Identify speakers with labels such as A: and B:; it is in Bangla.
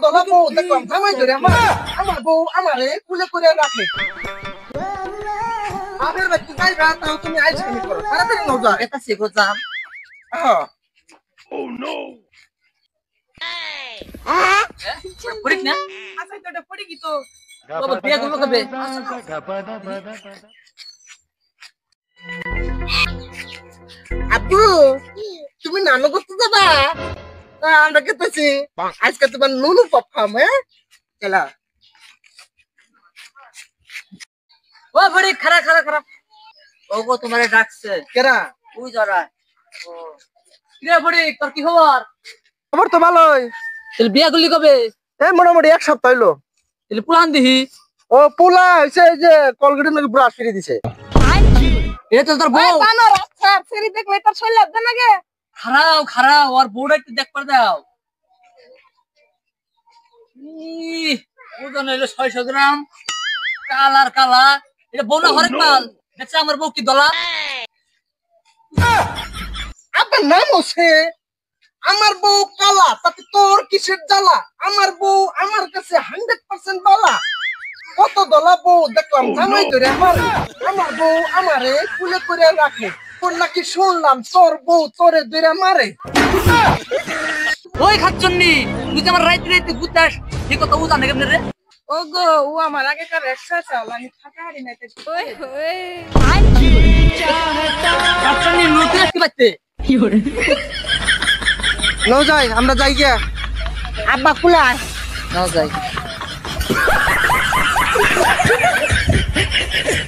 A: দলা বউ দেখলাম জামাই ধরে আমার বউ আমারে কুলে করে রাখে। আপনার বাচ্চা যাইবা তাও তুমি আইসক্রিম করো তাড়াতাড়ি নাও যা
B: এটা শিখো যাম। পড়িক না
A: আচ্ছা তো এটা পড়ি কি তো
B: বাবা বিয়ে করবো কবে?
A: আব্বু তুমি নানু করতে যাবা? আমরা কেতেছি আজকে তোমার নুনু পপ খাম। হ্যাঁ চলা
B: ও বড়ি খারাপ খারাপ খারাপ ওগো তোমারে ডাকছে
A: কেরা
B: তুই যারা। ও কিরে বড়ি তোর কি খবর?
A: খবর তো ভালোই।
B: তাহলে বিয়ে করলি কবে?
A: এই মোটামুটি এক সপ্তাহ হইলো।
B: তাহলে পুরান দিহি
A: ও পোলা হইছে যে কলগেটের নাকি ব্রাশ ফিরে দিছে।
B: এটা তো তোর বউ।
A: বানর আচ্ছা সেরি দেখলে তার শরীর লাগবে না গে?
B: খারাপ খারাপ ওর বউটা একটু দেখ করে দাও। ওজন হইলো 600 গ্রাম, কালার কালা। এটা বউ না হরেক মাল। দেখছে আমার বউ কি দলা।
A: আপনার নাম হচ্ছে আমার বউ কালা তাতে তোর কিসের জ্বালা? আমার বউ আমার কাছে 100% বালা। কত দলা বউ দেখলাম জামাই ধরে আমার বউ আমারে কুলে করে রাখে। তোর নাকি শুনলাম তোর বউ তোরে ধরে মারে।
B: ওই খাচ্ছন্নি তুই যে আমার রাইতে রাইতে গুতাস ঠিক কথা ও জানে কেমনে রে?
A: ওগো ও আমার আগেকার এক্সট্রা চাল আমি থাকা হারি না তাই।
B: খাচ্ছন্নি নতুন আসতে পারতে
A: নাও যাই আমরা যাই গিয়া। আব্বা কুলায়
B: নাও যাই।